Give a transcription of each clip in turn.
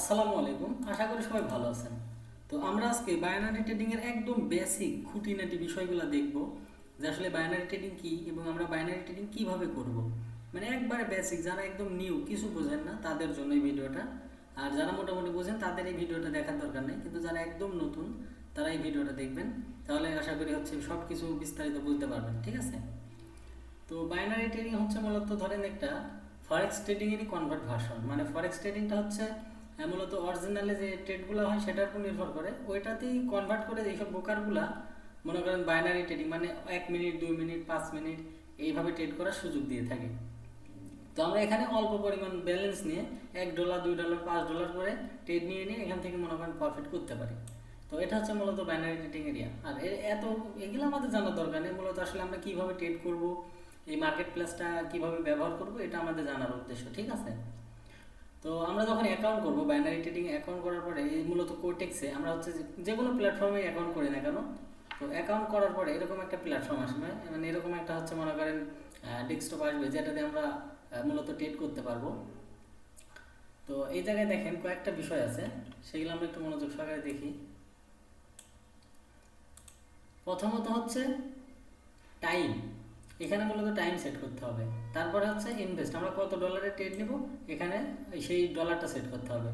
আসসালামু আলাইকুম, আশা করি সবাই ভালো আছেন। তো আমরা আজকে বাইনারি ট্রেডিং এর একদম বেসিক খুঁটিনাটি বিষয়গুলো দেখব যে আসলে বাইনারি ট্রেডিং কি এবং আমরা বাইনারি ট্রেডিং কিভাবে করব। মানে একবারে বেসিক, যারা একদম নিউ কিছু বোঝেন না তাদের জন্য এই ভিডিওটা। আর যারা মোটামুটি বোঝেন তাদের এই ভিডিওটা দেখার দরকার নেই, কিন্তু যারা একদম নতুন তারা এই ভিডিওটা দেখবেন, তাহলে আশা করি সব কিছু বিস্তারিত বুঝতে পারবেন। ঠিক আছে? তো বাইনারি ট্রেডিং হচ্ছে মূলত ধরেন একটা ফরেক্স ট্রেডিং এরই কনভার্ট ভার্সন। মানে ফরেক্স ট্রেডিংটা হচ্ছে মূলত অরিজিনালে যে ট্রেডগুলো হয় সেটার উপর নির্ভর করে, ওইটাতেই কনভার্ট করে এইসব ব্রোকারগুলা মনে করেন বাইনারি ট্রেডিং মানে 1 মিনিট 2 মিনিট 5 মিনিট এইভাবে ট্রেড করার সুযোগ দিয়ে থাকে। তো আমরা এখানে অল্প পরিমাণ ব্যালেন্স নিয়ে $1 $2 $5 করে ট্রেড নিয়ে এখান থেকে মনে করেন প্রফিট করতে পারি। তো এটা হচ্ছে মূলত বাইনারি ট্রেডিং এরিয়া। আর এত এগুলো আমাদের জানার দরকার নেই, মূলত আসলে আমরা কিভাবে ট্রেড করব, এই মার্কেট প্লেসটা কিভাবে ব্যবহার করব, এটা আমাদের জানার উদ্দেশ্য। ঠিক আছে? তো আমরা যখন অ্যাকাউন্ট করব বাইনারি ট্রেডিং অ্যাকাউন্ট করার পরে এই মূলত কোটেক্সে আমরা হচ্ছে যে কোনো প্ল্যাটফর্মে অ্যাকাউন্ট করি না কেন, তো অ্যাকাউন্ট করার পরে এরকম একটা প্ল্যাটফর্ম আসবে, মানে এরকম একটা হচ্ছে মনে করেন ডেস্কটপ আসবে যেটাতে আমরা মূলত ট্রেড করতে পারবো। তো এই জায়গায় দেখেন কয়েকটা বিষয় আছে, সেগুলো আমরা একটু মনোযোগ সহকারে দেখি। প্রথমত হচ্ছে টাইম, এখানে মূলত টাইম সেট করতে হবে। তারপরে হচ্ছে ইনভেস্ট, আমরা কত ডলারের ট্রেড নিব এখানে সেই ডলারটা সেট করতে হবে।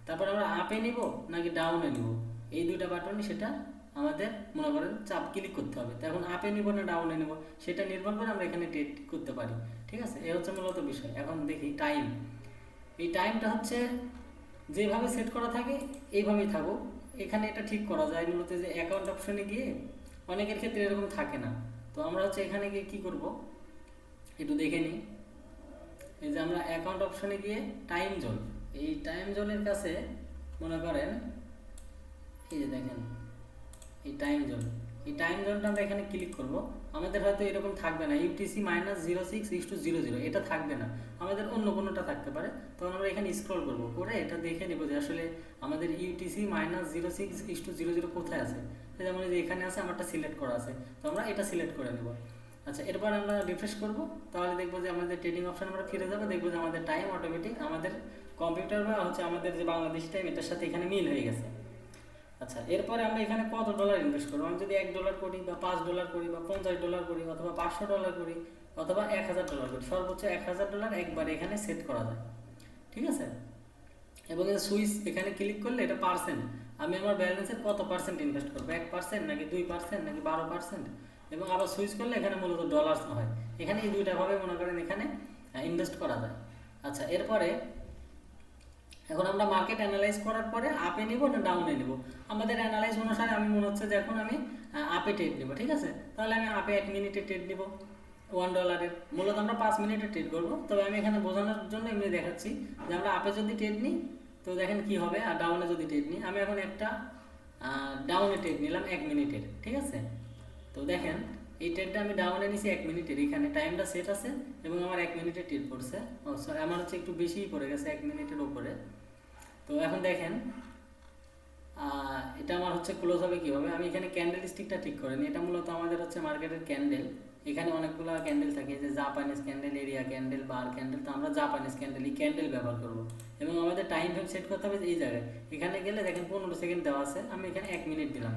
তারপরে আমরা আপে নিব নাকি ডাউনে নিব, এই দুইটা বাটনই সেটা আমাদের মনে করেন চাপ ক্লিক করতে হবে। তো এখন আপে নিব না ডাউনে নিব সেটা নির্ভর করে আমরা এখানে ট্রেড করতে পারি। ঠিক আছে? এই হচ্ছে মূলত বিষয়। এখন দেখি টাইম। এই টাইমটা হচ্ছে যেভাবে সেট করা থাকে এইভাবেই থাকুক। এখানে এটা ঠিক করা যায় মূলত যে অ্যাকাউন্ট অপশনে গিয়ে, অনেকের ক্ষেত্রে এরকম থাকে না। তো আমরা হচ্ছে এখানে গিয়ে কী করব একটু দেখে নিই। এই যে আমরা অ্যাকাউন্ট অপশনে গিয়ে টাইম জোন, এই টাইম জোনের কাছে মনে করেন এই যে দেখেন এই টাইম জোন, এই টাইম জোনটা আমরা এখানে ক্লিক করব। আমাদের হয়তো এরকম থাকবে না ইউটিসি -06:00, এটা থাকবে না, আমাদের অন্য কোনোটা থাকতে পারে। তখন আমরা এখানে স্ক্রল করব, করে এটা দেখে নেব যে আসলে আমাদের ইউটিসি -06:00 কোথায় আছে। যেমন এই যে এখানে আছে, আমারটা সিলেক্ট করা আছে, তো আমরা এটা সিলেক্ট করে নেব। আচ্ছা, এরপর আমরা রিফ্রেশ করব, তাহলে দেখবো যে আমাদের ট্রেডিং অপশন আমরা ফিরে যাবো, দেখবো যে আমাদের টাইম অটোমেটিক আমাদের কম্পিউটার বা হচ্ছে আমাদের যে বাংলাদেশি টাইম এটার সাথে এখানে মিল হয়ে গেছে। আচ্ছা, এরপরে আমরা এখানে কত ডলার ইনভেস্ট করবো, আমি যদি $1 করি বা $5 করি বা $50 করি অথবা $500 করি অথবা $1000 করি, সর্বোচ্চ $1000 একবার এখানে সেট করা যায়। ঠিক আছে? এবং এই সুইচ এখানে ক্লিক করলে এটা পার্সেন্ট, আমি আমার ব্যালেন্সের কত পার্সেন্ট ইনভেস্ট করবো, 1% নাকি 2% নাকি 12%, এবং আবার সুইচ করলে এখানে মূলত ডলার্স হয়। এখানে এই দুইটা ভাবে মনে করেন এখানে ইনভেস্ট করা যায়। আচ্ছা, এরপরে এখন আমরা মার্কেট অ্যানালাইজ করার পরে আপে নিব না ডাউনে নিব, আমাদের অ্যানালাইজ অনুসারে আমি মনে হচ্ছে যে এখন আমি আপে ট্রেড নিব। ঠিক আছে? তাহলে আমি আপে 1 মিনিটে ট্রেড নিব $1। মূলত আমরা 5 মিনিটে ট্রেড করবো, তবে আমি এখানে বোঝানোর জন্য এমনি দেখাচ্ছি যে আমরা আপে যদি ট্রেড নিই তো দেখেন কি হবে, আর ডাউনে যদি ট্রেড নিই, আমি এখন একটা ডাউনে ট্রেড নিলাম 1 মিনিটের। ঠিক আছে? তো দেখেন এই ট্রেডটা আমি ডাউনে নিছি 1 মিনিটের, এখানে টাইমটা সেট আছে এবং আমার 1 মিনিটে ট্রেড পড়ছে। ও সরি, আমার হচ্ছে একটু বেশিই পড়ে গেছে 1 মিনিটের উপরে। তো এখন দেখেন এটা আমার হচ্ছে ক্লোজ হবে কীভাবে, আমি এখানে ক্যান্ডেল স্টিকটা ঠিক করে নিই। এটা মূলত আমাদের হচ্ছে মার্কেটের ক্যান্ডেল, এখানে অনেকগুলো ক্যান্ডেল থাকে, যে জাপানিজ ক্যান্ডেল, এরিয়া ক্যান্ডেল, বার ক্যান্ডেল। তো আমরা জাপানিজ ক্যান্ডেল, এই ক্যান্ডেল ব্যবহার করব এবং আমাদের টাইম ফ্রেম সেট করতে হবে এই জায়গায়। এখানে গেলে দেখেন 15 সেকেন্ড দেওয়া আছে, আমি এখানে 1 মিনিট দিলাম।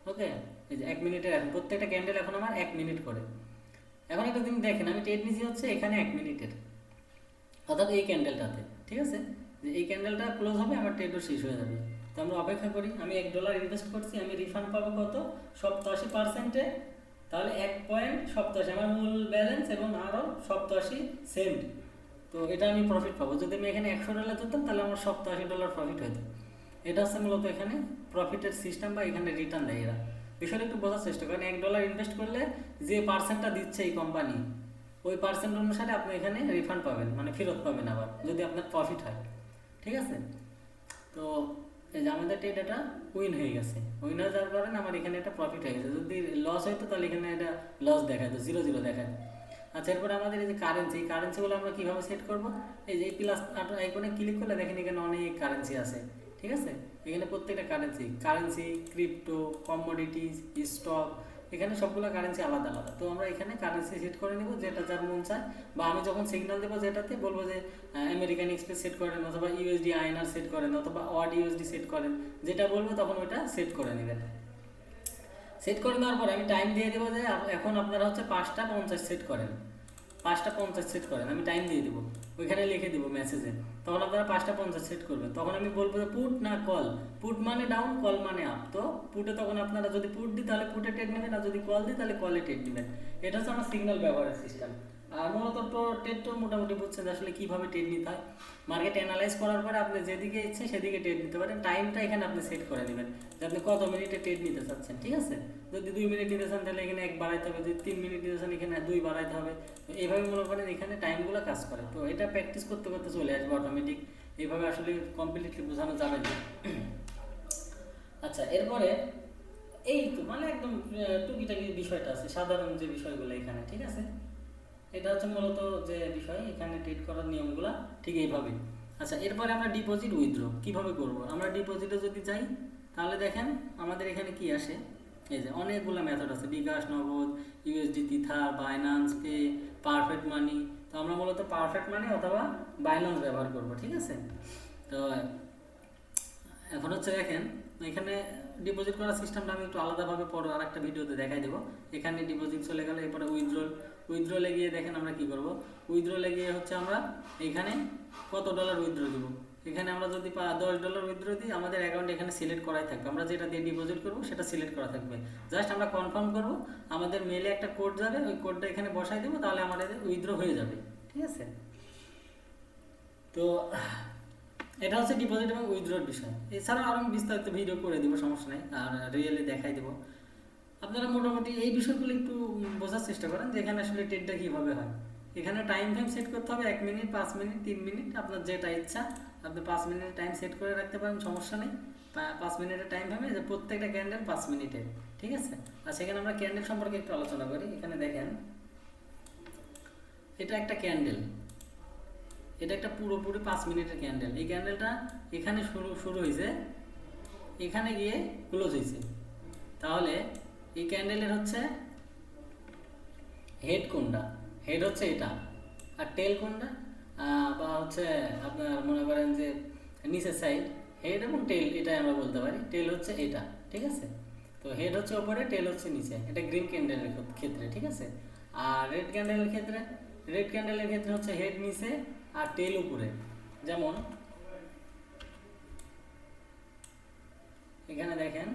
ওকে, এই যে 1 মিনিটের, এখন প্রত্যেকটা ক্যান্ডেল এখন আমার 1 মিনিট করে। এখন একটা দিন দেখেন আমি ট্রেড নিয়েছি হচ্ছে এখানে 1 মিনিটের, অর্থাৎ এই ক্যান্ডেলটাতে। ঠিক আছে? যে এই ক্যান্ডেলটা ক্লোজ হবে আমার ট্রেডও শেষ হয়ে যাবে। তো আমরা অপেক্ষা করি, আমি $1 ইনভেস্ট করছি, আমি রিফান্ড পাবো কত, 87%। তাহলে 1.87 আমার মূল ব্যালেন্স এবং আরও 87 সেন্ট। তো এটা আমি প্রফিট পাবো। যদি আমি এখানে $100 ধরতাম তাহলে আমার $87 প্রফিট হতো। এটা হচ্ছে মূলত এখানে প্রফিটের সিস্টেম, বা এখানে রিটার্ন দেয় এরা। বিষয়টা একটু বোঝার চেষ্টা করেন, $1 ইনভেস্ট করলে যে পার্সেন্টটা দিচ্ছে এই কোম্পানি, ওই পার্সেন্ট অনুসারে আপনি এখানে রিফান্ড পাবেন, মানে ফেরত পাবেন আবার যদি আপনার প্রফিট হয়। ঠিক আছে? তো এই যে আমাদের ডেটাটা উইন হয়ে গেছে, উইন হয়ে যাওয়ার কারণে আমার এখানে একটা প্রফিট হয়ে গেছে। যদি লস হইতো তাহলে এখানে এটা লস দেখায়, তো 0 0 দেখায়। আচ্ছা, এরপরে আমাদের এই যে কারেন্সি, এই কারেন্সিগুলো আমরা কীভাবে সেট করবো, এই যে প্লাস আইকনে ক্লিক করলে দেখেন এখানে অনেক কারেন্সি আছে। ঠিক আছে? এখানে প্রত্যেকটা কারেন্সি, ক্রিপ্টো, কমোডিটিস, স্টক, এখানে সবগুলো কারেন্সি আলাদা আলাদা। তো আমরা এখানে কারেন্সি সেট করে নেব যেটা যার মন চায়, বা আমি যখন সিগন্যাল দেবো যেটাতে বলবো যে আমেরিকান এক্সপ্রেস সেট করেন, অথবা ইউএসডি আইএনআর সেট করেন, অথবা অড ইউএসডি সেট করেন, যেটা বলবো তখন ওইটা সেট করে নেবেন। সেট করে দেওয়ার পরে আমি টাইম দিয়ে দেবো যে এখন আপনারা হচ্ছে 5:50 সেট করেন, 5:50 সেট করেন, আমি টাইম দিয়ে দেবো, ওইখানে লিখে দেবো মেসেজে। তখন আপনারা 5:50 সেট করবেন। তখন আমি বলবো যে পুট না কল, পুট মানে ডাউন, কল মানে আপ। তো পুটে তখন আপনারা যদি পুট দিই তাহলে পুটে ট্রেড নেবেন, আর যদি কল দিই তাহলে কলে ট্রেড নেবেন। এটা হচ্ছে আমার সিগন্যাল ব্যবহারের সিস্টেম। আর মূলত তো ট্রেড তো মোটামুটি বুঝছেন যে আসলে কীভাবে ট্রেড নিতে হয়। মার্কেট অ্যানালাইজ করার পরে আপনি যেদিকে ইচ্ছে সেদিকে ট্রেড নিতে পারেন। টাইমটা এখানে আপনি সেট করে নেবেন যে আপনি কত মিনিটে ট্রেড নিতে চাচ্ছেন, ঠিক আছে। যদি 2 মিনিট নিতে চান তাহলে এখানে 1 বাড়াইতে হবে, যদি 3 মিনিট নিতে চান এখানে 2 বাড়াইতে হবে। তো এইভাবে মনে করেন এখানে টাইমগুলো কাজ করে। তো এটা প্র্যাকটিস করতে করতে চলে আসবে অটোমেটিক। এইভাবে আসলে কমপ্লিটলি বোঝানো যাবে না। আচ্ছা, এরপরে এই তো মানে একদম টুকিটাকি বিষয়টা আছে, সাধারণ যে বিষয়গুলো এখানে, ঠিক আছে। এটা হচ্ছে মূলত যে বিষয় এখানে ট্রেড করার নিয়মগুলো ঠিক এইভাবে। আচ্ছা, এরপরে আমরা ডিপোজিট উইথড্র কীভাবে করব। আমরা ডিপোজিটে যদি যাই তাহলে দেখেন আমাদের এখানে কি আসে, এই যে অনেকগুলো মেথড আছে, বিকাশ, নগদ, ইউএসডি, তিথা, বাইন্যান্স পে, পারফেক্ট মানি। তো আমরা মূলত পারফেক্ট মানি অথবা বাইন্যান্স ব্যবহার করব, ঠিক আছে। তো এখন হচ্ছে দেখেন এখানে ডিপোজিট করার সিস্টেমটা আমি একটু আলাদাভাবে পরে আর একটা ভিডিওতে দেখাই দেবো। এখানে ডিপোজিট চলে গেলে এরপরে উইথড্রলে গিয়ে দেখেন আমরা কি করব। উইথড্রলে গিয়ে হচ্ছে আমরা এখানে কত ডলার উইথড্র দিব। এখানে আমরা যদি $10 উইথড্র দিই আমাদের অ্যাকাউন্ট এখানে সিলেক্ট করাই থাকবে, আমরা যেটা দিয়ে ডিপোজিট করবো সেটা সিলেক্ট করা থাকবে। জাস্ট আমরা কনফার্ম করব, আমাদের মেলে একটা কোড যাবে, ওই কোডটা এখানে বসাই দেবো, তাহলে আমাদের উইথড্র হয়ে যাবে, ঠিক আছে। তো এটা হচ্ছে ডিপোজিট এবং উইথড্রর বিষয়। এছাড়াও আরও আমি বিস্তারিত ভিডিও করে দেবো, সমস্যা নেই, আর রিয়েলি দেখাই দেবো। আপনারা মোটামুটি এই বিষয়গুলো একটু বোঝার চেষ্টা করেন যে এখানে আসলে ট্রেডটা কীভাবে হয়। এখানে টাইম সেট করতে হবে 1 মিনিট, 5 মিনিট, 3 মিনিট, আপনার যেটা ইচ্ছা। আপনি 5 মিনিটের টাইম সেট করে রাখতে পারেন, সমস্যা নেই। 5 মিনিটের টাইম হবে যে প্রত্যেকটা ক্যান্ডেল 5 মিনিটের, ঠিক আছে। আর সেখানে আমরা ক্যান্ডেল সম্পর্কে একটু আলোচনা করি। এখানে দেখেন এটা একটা ক্যান্ডেল, এটা একটা পুরোপুরি 5 মিনিটের ক্যান্ডেল। এই ক্যান্ডেলটা এখানে শুরু হয়েছে, এখানে গিয়ে ক্লোজ হয়েছে। তাহলে এই ক্যান্ডেলের হচ্ছে হেড কোনটা, হেড হচ্ছে এটা, আর টেল কোনটা, বা হচ্ছে আপনার মনে করেন যে নিচের সাইড, হেড এবং টেল এটাই আমরা বলতে পারি। টেল হচ্ছে এটা, ঠিক আছে। তো হেড হচ্ছে ওপরে, টেল হচ্ছে নিচে, এটা গ্রিন ক্যান্ডেলের ক্ষেত্রে, ঠিক আছে। আর রেড ক্যান্ডেলের ক্ষেত্রে হচ্ছে হেড নিচে আর টেল উপরে। যেমন এখানে দেখেন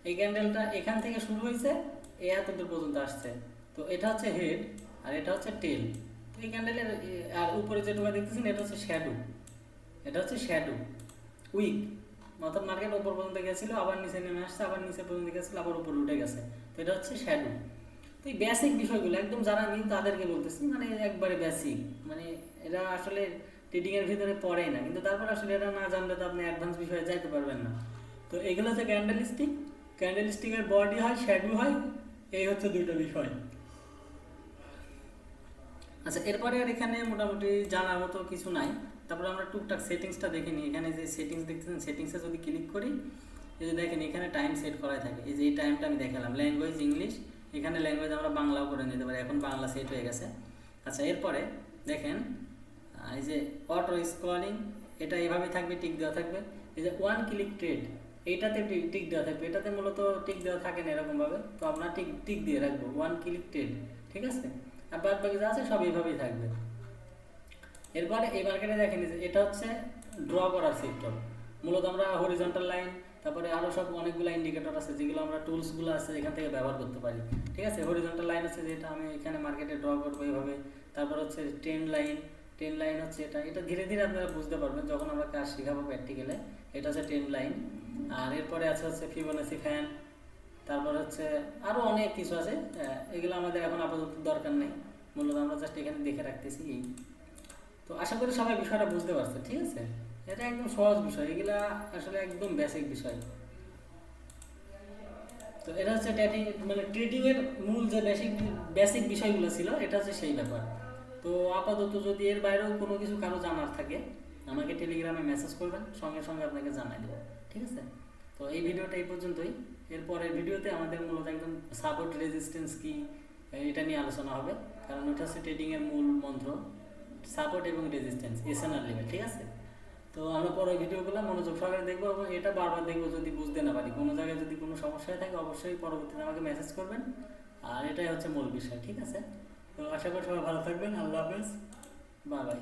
এই ক্যান্ডেলটা এখান থেকে শুরু হয়েছে, এই এতদূর পর্যন্ত আসছে। তো এটা হচ্ছে হেড আর এটা হচ্ছে টেল। তো এই ক্যান্ডেলের আর উপরে যেটুকু দেখতেছেন এটা হচ্ছে শ্যাডো, এটা হচ্ছে শ্যাডো উইক, অর্থাৎ মার্কেট উপর পর্যন্ত গেছিলো, আবার নিচে নেমে আসছে, আবার নিচে পর্যন্ত গেছিলো, আবার উপরে উঠে গেছে। তো এটা হচ্ছে শ্যাডো। তো এই বেসিক বিষয়গুলো একদম যারা নিন তাদেরকে বলতেছি, মানে একবারে বেসিক, মানে এরা আসলে ট্রেডিংয়ের ভিতরে পড়েই না, কিন্তু তারপর আসলে এটা না জানলে তো আপনি অ্যাডভান্স বিষয়ে যাইতে পারবেন না। তো এগুলো হচ্ছে ক্যান্ডেলস্টিকের বডি হয়, শ্যাডো হয়, এই হচ্ছে দুইটা বিষয়। আচ্ছা, এরপরে আর এখানে মোটামুটি জানার মতো কিছু নাই। তারপরে আমরা টুকটাক সেটিংসটা দেখে নিই। এখানে যে সেটিংস দেখতেছেন, সেটিংসে যদি ক্লিক করি, এই যে দেখেন এখানে টাইম সেট করাই থাকে। এই যে এই টাইমটা আমি দেখালাম, ল্যাঙ্গুয়েজ ইংলিশ, এখানে ল্যাঙ্গুয়েজ আমরা বাংলাও করে নিতে পারি, এখন বাংলা সেট হয়ে গেছে। আচ্ছা, এরপরে দেখেন এই যে অটো স্ক্রলিং, এটা এইভাবেই থাকবে, টিক দেওয়া থাকবে। এই যে 1 ক্লিক ট্রেড, এইটাতে টিক দেওয়া থাকবে, এটাতে মূলত টিক দেওয়া থাকে না এরকমভাবে। তো আমরা টিক দিয়ে রাখবো 1 ক্লিক ট্রেড, ঠিক আছে। আর বাদ বাকি যা আছে সব এইভাবেই থাকবে। এরপরে এই মার্কেটে দেখেন এটা হচ্ছে ড্র করার সেক্টর। মূলত আমরা হরিজন্টাল লাইন, তারপরে আরও সব অনেকগুলো ইন্ডিকেটর আছে যেগুলো আমরা টুলসগুলো আছে এখান থেকে ব্যবহার করতে পারি, ঠিক আছে। হরিজন্টাল লাইন আছে যেটা আমি এখানে মার্কেটে ড্র করবো এইভাবে। তারপর হচ্ছে ট্রেন্ড লাইন হচ্ছে এটা ধীরে ধীরে আপনারা বুঝতে পারবেন যখন আমরা কাজ শেখাবো প্র্যাকটিক্যালে। এটা হচ্ছে ট্রেন্ড লাইন। আর এরপরে আছে হচ্ছে ফিবোনাসি ফ্যান, তারপর হচ্ছে আরও অনেক কিছু আছে, এগুলো আমাদের এখন আপাতত দরকার নেই, মূলত আমরা জাস্ট এখানে দেখে রাখতেছি এই। তো আশা করি সবাই বিষয়টা বুঝতে পারছে, ঠিক আছে। এটা একদম সহজ বিষয়, এগুলা আসলে একদম বেসিক বিষয়। তো এটা হচ্ছে ট্রেডিংয়ের মূল যে বেসিক বিষয়গুলো ছিল, এটা হচ্ছে সেই ব্যাপার। তো আপাতত যদি এর বাইরেও কোনো কিছু কারো জানার থাকে আমাকে টেলিগ্রামে মেসেজ করবেন, সঙ্গে সঙ্গে আপনাকে জানাই দেবো, ঠিক আছে। তো এই ভিডিওটা এই পর্যন্তই। এরপরের ভিডিওতে আমাদের মূলত একদম সাপোর্ট রেজিস্ট্যান্স কি এটা নিয়ে আলোচনা হবে, কারণ ওটা হচ্ছে ট্রেডিংয়ের মূল মন্ত্র, সাপোর্ট এবং রেজিস্ট্যান্স এসএনআর লেভেল, ঠিক আছে। তো আমরা পরে ভিডিওগুলো মনোযোগ সহকারে দেখবো এবং এটা বারবার দেখবো, যদি বুঝতে না পারি কোনো জায়গায় যদি কোনো সমস্যা হয়ে থাকে অবশ্যই পরবর্তীতে আমাকে মেসেজ করবেন। আর এটাই হচ্ছে মূল বিষয়, ঠিক আছে। তো আশা করি সবাই ভালো থাকবেন। আল্লাহ হাফেজ, বাই বাই।